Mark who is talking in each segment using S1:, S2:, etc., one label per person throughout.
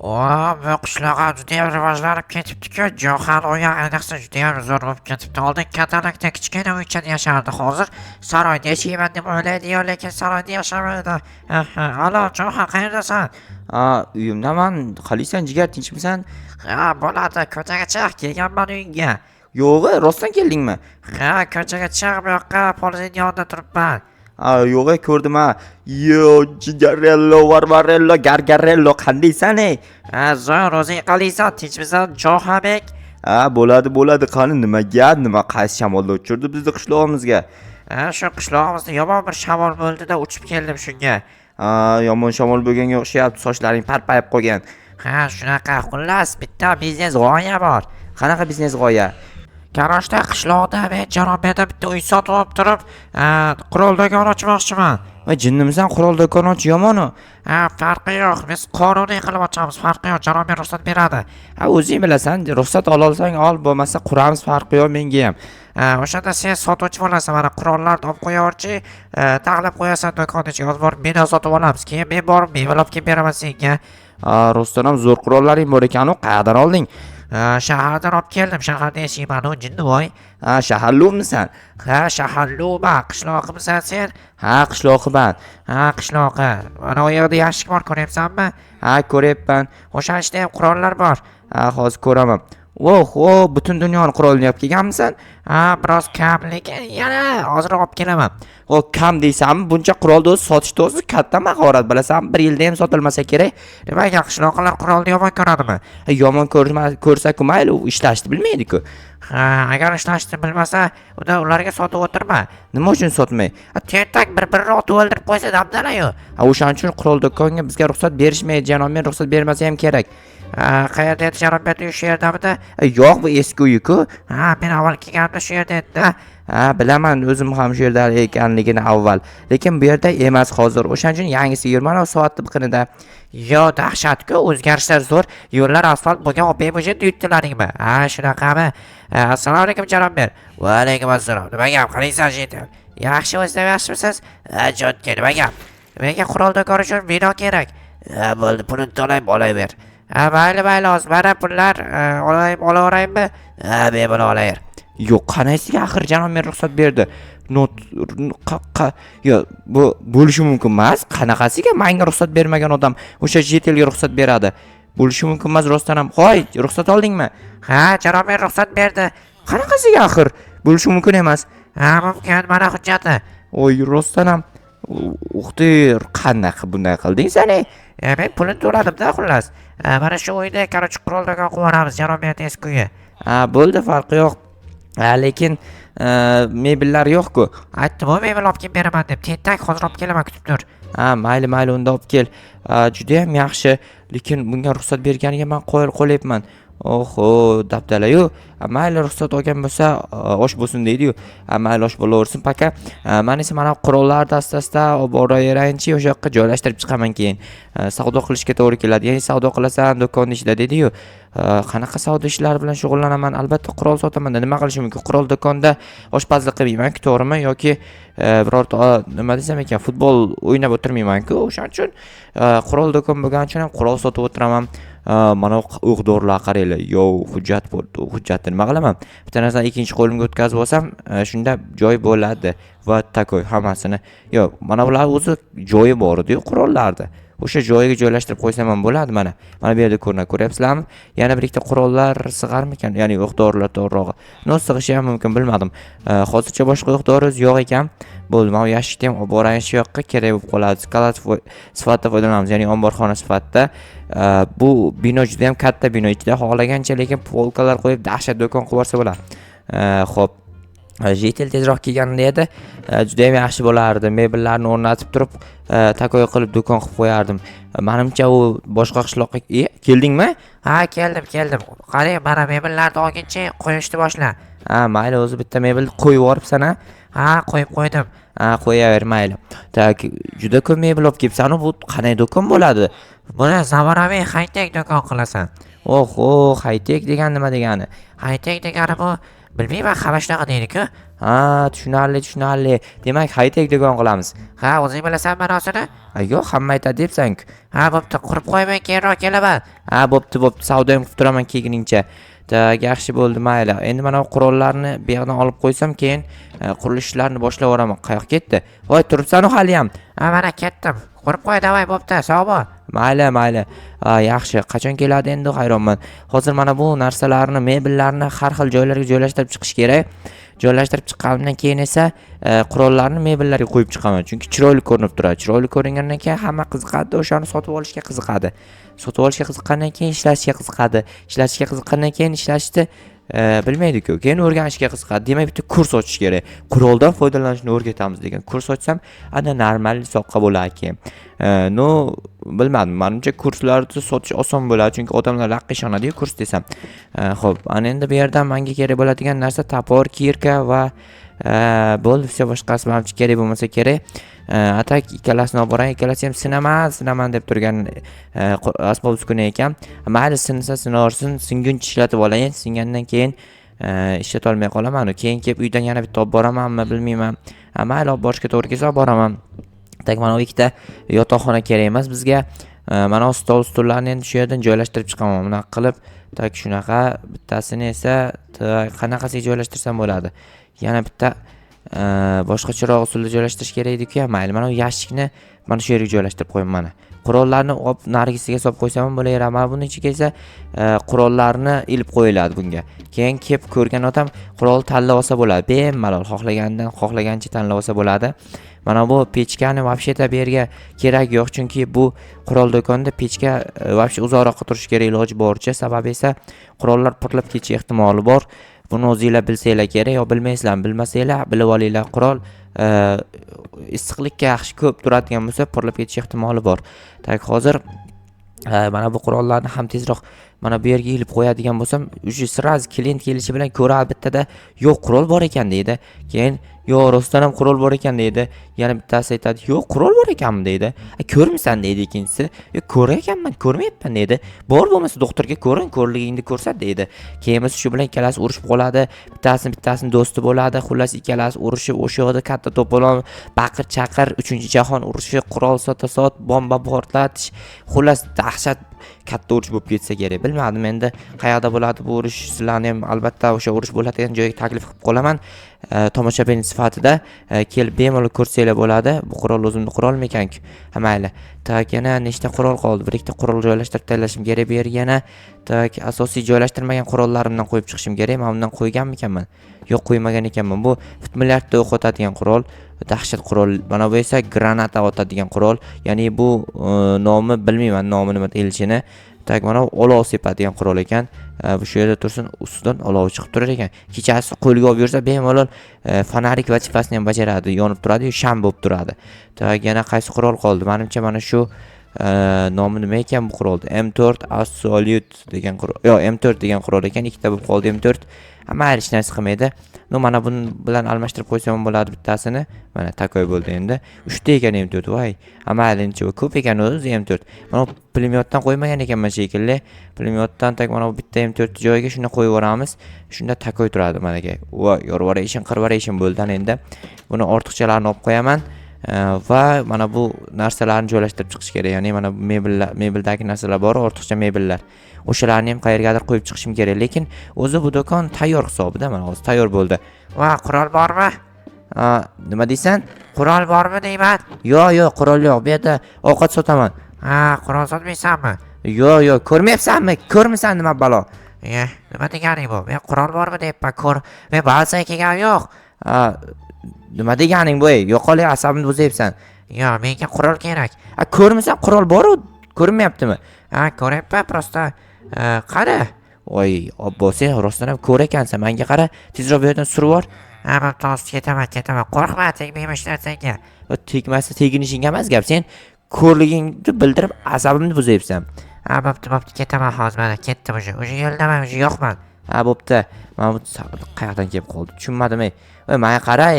S1: Bu qishloqqa judayam rivojlanib ketibdi-ku. Jo'xan uyi ayniqsa judayam zo'r bo'lib ketibdi. Oldin katalakda kichkina uychada yashardi. Hozir saroyda yashayman deb o'ylaydi-yu, lekin saroyda yashamaydi. Alo, Jo'xan, qayerdasan?
S2: Uyimdaman. Qalaysan, jigar, tinchmisan?
S1: Bo'ladi, ko'chaga chiq, kelganman uyingga.
S2: Yo'q, rostdan keldingmi?
S1: Ko'chaga chiq, bu yoqqa polizning yonida turibman.
S2: Yo'q, ko'rdim ha. Yo, jigarello, varvarello, gargarello, qandaysan ey?
S1: Zo'r, o'zing qalaysan, tinchmisan, Jo'xanbek?
S2: Bo'ladi. Qani nima qaysi shamolda uchirdi bizni qishlog'imizga?
S1: Shu qishlog'imizda yomon bir shamol bo'ldi-da, uchib keldim shunga.
S2: Yomon shamol bo'lganga o'xshayapti, sochlaring parpayib qolgan.
S1: Shunaqa, xullas, bitta biznes g'oya bor.
S2: Qanaqa biznes g'oya?
S1: Garoshda qishloqda men Jarobeda bitta uy sotib olib turib, qurol do'kon ochmoqchiman.
S2: Jinnimisan, qurol do'kon och yomon-ku.
S1: Farqi yo'q, biz qonuniy qilib ochamiz, farqi yo'q, Jarobe ruxsat beradi.
S2: O'zing bilasan, ruxsat olsang ol, bo'lmasa quramiz, farqi yo'q menga ham.
S1: O'shanda sen sotuvchi bo'lasan, mana qurollarni olib qo'yaverchi, taxlab qo'yasan do'konga, yozib borib bino sotib olamiz. Keyin men borib mevalab kelib beraman senga.
S2: Rostdan ham zo'r qurollaring bor ekan-ku, qayerdan olding?
S1: Shahardan olib keldim, shaharda yashayman, jinnivoy.
S2: Shaharlumisan?
S1: Shaharluman, qishloqimisan sen?
S2: Qishloqiman.
S1: Qishloqi. Mana u yerda yashik bor, ko'ryapsanmi?
S2: Ko'ryapman.
S1: O'sha ishda ham qurollar bor.
S2: Hozir ko'raman. Butun dunyoni qurolini olib kelganmisan?
S1: Biroz kam, lekin yana hozir olib kelaman.
S2: Kam deysanmi? Buncha qurolni o'zi sotishda o'zi katta mahorat, bilasan, bir yilda ham sotilmasa kerak.
S1: Nimaga qishloqlar qurolni yomon ko'radimi?
S2: Yomon ko'rsa-ku mayli, u ishlashni bilmaydi-ku.
S1: Agar ishlashni bilmasa, ularga sotib o'tirma.
S2: Nima uchun sotmay?
S1: Tentak bir-birini otib o'ldirib qo'ysa dabdalayu.
S2: O'shaning uchun qurol do'konga bizga ruxsat berishmaydi, janob, men ruxsat bermasa ham kerak.
S1: Qayerda edi janob, shu yerdamidi?
S2: Yo'q, bu eski uyi-ku.
S1: Men avval kelganimda shu yerda edi.
S2: Bilaman, o'zim ham shu yerda ekanligini avval. Lekin bu yerda emas hozir. O'shaning uchun yangisi yurman soatni biqinida.
S1: Yo, dahshat-ku, o'zgarishlar zo'r. Yo'llar asfalt bo'lgan bebuja yutdilaringmi? Shunaqami? Assalomu alaykum janob. Va alaykum assalom. Nima gap, qalaysan jetim? Yaxshi, o'zingizlar yaxshimisiz? Jotga nima gap? Menga qurol do'koni uchun bino kerak. Bo'ldi, pulni to'layman, olaver. Mayli, hozir mana pullar olaveraymi? Bemalol olaver.
S2: Yo'q, qanaysiga axir janob men ruxsat berdi. Bu bo'lishi mumkin emas. Qanaqasiga menga ruxsat bermagan odam o'sha jetelga ruxsat beradi? Bo'lishi mumkin emas rostdan ham. Hoy, ruxsat oldingmi?
S1: Janob men ruxsat berdi.
S2: Qanaqasiga axir? Bo'lishi mumkin emas.
S1: Mumkin, mana hujjati.
S2: Rostdan ham. Uxtir, qanaqa bunday qilding sen?
S1: Men pulni to'ladim-da, xullas. Mana shu uyda qarachi qurol do'kon quramiz, janob men eski uyi.
S2: Bo'ldi, farqi yo'q. Lekin mebellar yo'q-ku.
S1: Aytdim, mebel olib kelib beraman deb. Tentak hozir olib kelaman, kutib tur.
S2: Mayli, unda olib kel. Juda ham yaxshi, lekin bunga ruxsat berganiga men qo'yibman. Dabdala-yu. Mayli, ruxsat olgan bo'lsa, osh bo'lsin deydi-yu. Mayli, osh bo'laversin, paka. Men esa mana qurollar dastasida olib boraveraychi, o'sha yoqqa joylashtirib chiqaman keyin. Savdo qilishga to'g'ri keladi. Ya'ni savdo qilasan, do'kon ishida deydi-yu. Qanaqa savdo ishlari bilan shug'ullanaman? Albatta qurol sotaman. Nima qilishim mumkin? Qurol do'konda oshpazlik qilmayman-ku, to'g'rimi? Yoki birorta nima desam ekan, futbol o'ynab o'tirmayman-ku. O'shaning uchun qurol do'kon bo'lgani uchun ham qurol sotib o'tiraman. Mana o'q-dorilar qaranglar. Hujjat bo'ldi. Hujjatni nima qilaman? Bitta narsani ikkinchi qo'limga o'tkazib olsam, shunda joy bo'ladi va takoy hammasini. Yo'q, mana bular o'zi joyi bor edi qurollarda. O'sha joyiga joylashtirib qo'ysam ham bo'ladi mana. Mana bu yerda ko'ryapsizlarmi? Yana bir ikkita qurollar sig'armikan, ya'ni o'q-dorilar to'g'rirog'i. No sig'ishi ham mumkin, bilmadim. Hozircha boshqa o'q-dori yo'q ekan. Bo'ldi, mana yashikni ham olib borayin shu yoqqa, kerak bo'lib qoladi. Skalad sifatida foydalanamiz, ya'ni omborxona sifatida. Bu bino juda ham katta bino, ichida xohlagancha lekin polkalar qo'yib dahshat do'kon qilib borsa bo'ladi. Xo'p. Jetel tezroq kelganida edi, juda ham yaxshi bo'lardi. Mebellarni o'rnatib turib, takoy qilib do'kon qilib qo'yardim. Menimcha u boshqa qishloqqa keldingmi?
S1: Keldim. Qarang, mana mebellarni olguncha qo'yishni boshla.
S2: Mayli, o'zi bitta mebel qo'yib yuboribsan-a?
S1: Qo'yib qo'ydim.
S2: Qo'yaver, mayli. Juda ko'p mebel olib kelibsan-ku, bu qanday do'kon bo'ladi?
S1: Buni zamonaviy high-tech do'kon qilasan.
S2: High-tech degan nima degani?
S1: High-tech degani bu, bilmayman, hamma shunaqa deydi-ku.
S2: Ha, tushunarli. Demak, haytek do'kon qilamiz.
S1: Ha, o'zing bilasan ma'nosini?
S2: Yo'q, hamma aytadi debsan-ku.
S1: Ha, bo'pti, qurib qo'yman, keyinroq kelaman.
S2: Ha, bo'pti, savdo ham qilib turaman kelguningcha. Tak, yaxshi bo'ldi, mayli. Endi mana bu qurollarni bu yoqdan olib qo'ysam, keyin qurilish ishlarini boshlab yuboraman. Qayoqqa ketdi? Voy, turibsan-ku hali ham.
S1: Ha, mana ketdim. Qurib qo'y, davay, bo'pti, sog' bo'l.
S2: Mayli. Yaxshi. Qachon keladi endi hayronman. Hozir mana bu narsalarni, mebellarni har xil joylarga joylashtirib chiqish kerak. Joylashtirib chiqqandan keyin esa qurollarni mebellarga qo'yib chiqaman. Chunki chiroyli ko'rinib turadi. Chiroyli ko'ringandan keyin hamma qiziqadi, o'shani sotib olishga qiziqadi. Sotib olishga qiziqqandan keyin ishlashga qiziqadi. Ishlashga qiziqqandan keyin ishlashni bilmaydi-ku. Keyin o'rganishga qiziqadi. Demak, bitta kurs ochish kerak. Quroldan foydalanishni o'rgatamiz degan kurs ochsam, ana normal soqqa bo'lar ekan. No, bilmadim. Menimcha kurslarni sotish oson bo'ladi, chunki odamlar laqqa ishonadi-ku kurs desam. Xo'p, ana endi bu yerdan menga kerak bo'ladigan narsa topor, kirka va bo'ldi, все boshqasi menimcha kerak bo'lmasa kerak. Atak ikkalasini olib boray, ikkalasi ham sinaman deb turgan asbob uskuna ekan. Mayli, sinsa sinaversin, singuncha ishlatib olayin. Singandan keyin ishlatib olmay qolaman. Keyin kelib uydan yana bitta olib boramanmi, bilmayman. Mayli, olib borishga to'g'ri kelsa olib boraman. Tak, mana bu ikkita yotoqxona kerak emas bizga. Mana bu stollarni endi shu yerdan joylashtirib chiqaman. Bunaqa qilib, tak shunaqa, bittasini esa qanaqasiga joylashtirsam bo'ladi. Yana bitta boshqa chiroq usulida joylashtirish kerak edi-ku. Mayli, mana bu yashikni mana shu yerga joylashtirib qo'yaman mana. Qurollarni olib nargisiga solib qo'ysam ham bo'laveradi. Mana buning ichiga esa qurollarni ilib qo'yiladi bunga. Keyin kelib ko'rgan odam qurol tanlab olsa bo'ladi. Bemalol xohlagancha tanlab olsa bo'ladi. Mana bu pechkani вообще-то bu yerga kerak yo'q, chunki bu qurol do'konida pechka вообще uzoqroqqa turishi kerak iloji boricha. Sababi esa qurollar portlab ketish ehtimoli bor. Buni o'zingizlar bilsanglar kerak, yo bilmaysizlar, bilmasanglar bilib olinglar. Qurol issiqlikka yaxshi ko'p turadigan bo'lsa, portlab ketish ehtimoli bor. Tak, hozir mana bu qurollarni ham tezroq mana bu yerga ilib qo'yadigan bo'lsam, уже сразу klient kelishi bilan ko'radi, bittada yo'q, qurol bor ekan deydi. Keyin yo'q, rostdan ham qurol bor ekan deydi. Yana bittasi aytadi, yo'q, qurol bor ekanmi deydi. Ko'rmisan deydi ikkinchisi. Ko'rayapman, ko'rmayapman deydi. Bor bo'lmasa doktorga ko'ring, ko'rligingni ko'rsat deydi. Keyin shu bilan ikkalasi urushib qoladi. Bittasini do'sti bo'ladi. Xullas ikkalasi urushib, o'sha yerda katta to'polon, baqir-chaqir, 3-jahon urushi, qurol sot, bomba portlatish. Xullas dahshat katta urush bo'lib ketsa kerak. Bilmadim endi qayerda bo'ladi bu urush. Sizlarni ham albatta o'sha urush bo'ladigan joyga taklif qilib qolaman. Tomoshabin sifatida kelib bemalol ko'rsanglar bo'ladi. Bu qurol o'zimni qurolmi ekan-ku? Mayli. Tak, yana nechta qurol qoldi? Bir ikkita qurol joylashtirib tayyorlashim kerak. Bu yerga yana tak asosiy joylashtirmagan qurollarimdan qo'yib chiqishim kerak. Men bundan qo'yganmi ekanman? Yo'q, qo'ymagan ekanman. Bu 1 milliardda o'q otadigan qurol, dahshat qurol. Mana bu esa granata otadigan qurol. Ya'ni bu nomi bilmayman, nomi nima deyilishini. Tak, mana olov sepadigan qurol ekan. Bu shu yerda tursin, ustidan olov chiqib turar ekan. Kechasi qo'lga olib yursa bemalol fonarik vazifasini ham bajaradi, yonib turadi, sham bo'lib turadi. Tak, yana qaysi qurol qoldi? Menimcha mana shu nomi nima ekan bu qurolda? M4 Absolute degan qurol. Yo'q, M4 degan qurol ekan. Ikkita bo'lib qoldi M4. Ammo hech narsa qilmaydi. Mana buni bilan almashtirib qo'ysam bo'ladi bittasini. Mana takoy bo'ldi endi. 3 ta ekan M4, voy. Ammo endi ko'p ekan o'zi M4. Mana pulemyotdan qo'ymagan ekanman shekilli. Pulemyotdan tak mana bu bitta M4 joyiga shuni qo'yib yuboramiz. Shunda takoy turadi managa. Voy, yorvaration, qirvaration bo'ldi endi. Buni ortiqchalarini olib qo'yaman. Va mana bu narsalarni joylashtirib chiqish kerak. Ya'ni mana bu mebeldagi narsalar bor, ortiqcha mebellar. O'shalarni ham qayergadir qo'yib chiqishim kerak, lekin o'zi bu do'kon tayyor hisobida, mana hozir tayyor bo'ldi.
S1: Va, qurol bormi?
S2: Nima deysan?
S1: Qurol bormi deyman?
S2: Yo'q, qurol yo'q. Bu yerda ovqat sotaman.
S1: Ha, qurol sotmaysanmi?
S2: Yo'q, ko'rmayapsanmi? Ko'rmisan nima balo?
S1: Nima deganing bu? Men qurol bormi deyapman, men balsa kelganim yo'q.
S2: Nima deganing bu? Yo'qolay, asabimni bo'zayapsan.
S1: Yo'q, menga qurol kerak.
S2: Ko'rmisan, qurol bor-ku, ko'rinmayaptimi?
S1: Ko'ryapman, prosta. Qani?
S2: Voy, obbo, sen rostdan ham ko'r ekansan. Menga qara, tezroq bu yerdan surib yubor.
S1: Bo'pti, ketaman. Qo'rqma, tegmayman hech narsaga.
S2: Tegmasa teginishing emas gap. Sen ko'rligingni bildirib asabimni bo'zayapsan.
S1: Bo'pti, ketaman hozir. Mana ketdim o'sha. O'sha yo'ldaman, o'sha yo'qman.
S2: Bo'pti. Mana bu qayoqdan kelib qoldi? Tushunmadim. Voy, menga qara,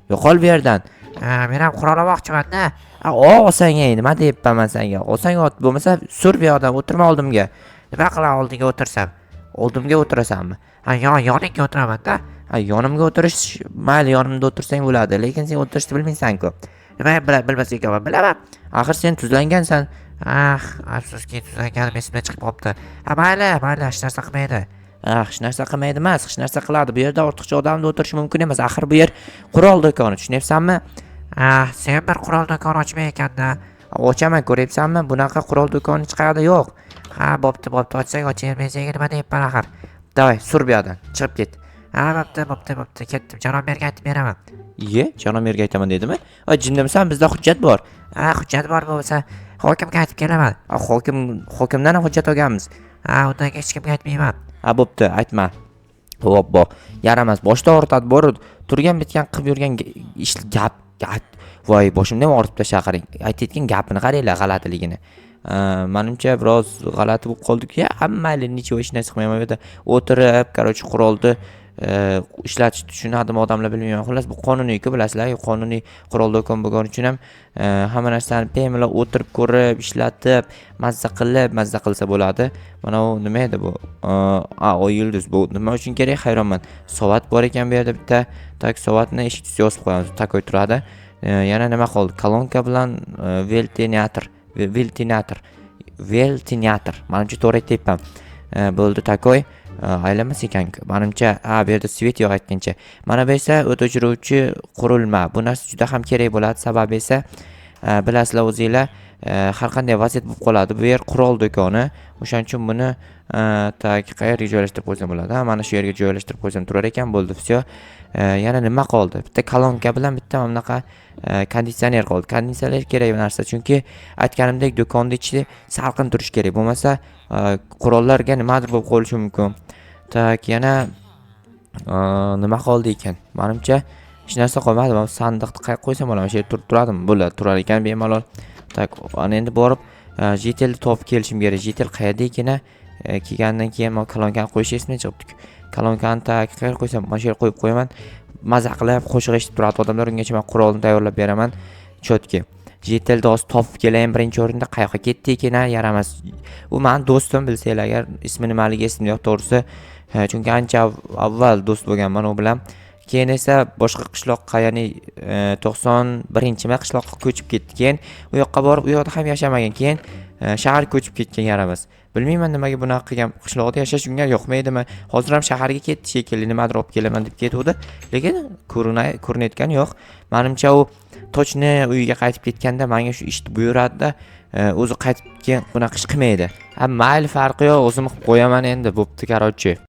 S2: yo'qol bu yerdan.
S1: Men ham qurol olmoqchiman-da.
S2: Olsang, nima deyapman men senga? Olsang ot, bo'lmasa sur bu yoqdan, o'tirma oldimga.
S1: Nima qilay oldinga o'tirsam?
S2: Oldimga o'tirasanmi?
S1: Yoningga o'tiraman-da.
S2: Yonimga o'tirish mayli, yonimda o'tirsang bo'ladi, lekin sen o'tirishni bilmaysan-ku.
S1: Nima bilmas ekanman, bilaman.
S2: Axir sen tuzlangansan.
S1: Afsuski tuzlanganim esimdan chiqib qolibdi. Mayli, hech narsa qilmaydi.
S2: Hech narsa qilmaydi emas, hech narsa qiladi. Bu yerda ortiqcha odamni o'tirishi mumkin emas. Axir bu yer qurol do'koni, tushunyapsanmi?
S1: Sen bir qurol do'koni ochmay ekanda.
S2: Ochaman, ko'ryapsanmi? Bunaqa qurol do'koni hech qayerda yo'q.
S1: Bo'pti, ochsak ochavermaysan nima deyapman axir.
S2: Davay, sur bu yerdan, chiqib ket.
S1: Bo'pti, ketdim. Janob-merga aytib beraman.
S2: Janob-merga aytaman dedimi? Jindimisan, bizda hujjat bor.
S1: Hujjat bor bo'lsa, hokimga aytib kelaman.
S2: Hokimdan ham hujjat olganmiz.
S1: Undan hech kimga aytmayman.
S2: Bo'pti, aytma. Hoppa, yaramas. Boshda og'ritadi, bor turgan bitgan qilib yurgan gap. Voy, boshimda ham og'ritib tashaqiring. Aytayotgan gapini qaranglar, g'alatiligini. Menimcha biroz g'alati bo'lib qoldik-ya. Mayli, nechun hech narsa qilmayman bu yerda. O'tirib, qarochi qurolni ishlatish tushunadimi odamlar bilmayman. Xullas bu qonuniy-ku, bilasizlar, qonuniy qurol do'kon bo'lgani uchun ham hamma narsani bemalol o'tirib ko'rib, ishlatib, mazza qilsa bo'ladi. Mana u nima edi bu? Oy yulduz. Bu nima uchun kerak? Hayronman. Soat bor ekan bu yerda bitta. Tak soatni eshik ustiga yozib qo'yamiz. Takoy turadi. Yana nima qoldi? Kolonka bilan veltinator. Menimcha to'g'ri aytyapman. Bo'ldi, takoy. Aylamas ekan. Menimcha, bu yerda svet yo'q aytgancha. Mana bu esa o't o'chiruvchi qurilma. Bu narsa juda ham kerak bo'ladi. Sababi esa bilasizlar o'zingizlar, har qanday vaziyat bo'lib qoladi. Bu yer qurol do'koni. O'shaning uchun buni qayerga joylashtirib qo'ysam bo'ladi? Mana shu yerga joylashtirib qo'ysam turar ekan, bo'ldi, всё. Yana nima qoldi? Bitta kolonka bilan bitta bunaqa konditsioner qoldi. Konditsioner kerak narsa, chunki aytganimdek do'konning ichida salqin turish kerak. Bo'lmasa qurollarga nimadir bo'lib qolishi mumkin. Yana nima qoldi ekan? Menimcha hech narsa qolmadi. Men sandiqni qayerga qo'ysam bo'ladi? Shu yerda turadimi? Bo'ladi, turar ekan bemalol. Ana endi borib jetelni topib kelishim kerak. Jetel qayerda ekan? Kelgandan keyin men kolonkani qo'yish esimdan chiqibdi. Kolonkani qayerga qo'ysam, mana shu yerga qo'yib qo'yaman. Maza qilib qo'shiq eshitib turadi odamlar, ungacha men qurolni tayyorlab beraman. Chotki. Jetelni hozir topib kelayin birinchi o'rinda. Qayoqqa ketdi ekan? Yaramas. U mening do'stim, bilsanglar agar, ismi nimaligi esimda yo'q to'g'risi. Chunki ancha avval do'st bo'lganman u bilan. Keyin esa boshqa qishloqqa, ya'ni 91-mi qishloqqa ko'chib ketdi. Keyin u yoqqa borib, u yoqda ham yashamagan. Keyin shaharga ko'chib ketgan, yaramas. Bilmayman nimaga bunaqa qilgan. Qishloqda yashash unga yoqmaydimi? Hozir ham shaharga ketdi shekilli, nimadir olib kelaman deb ketuvdi. Lekin ko'rinayotgani yo'q. Menimcha u tochni uyiga qaytib ketganda menga shu ishni buyuradi-da, o'zi qaytib keyin bunaqa ish qilmaydi. Mayli, farqi yo'q, o'zim qilib qo'yaman endi. Bo'pti, qarochi.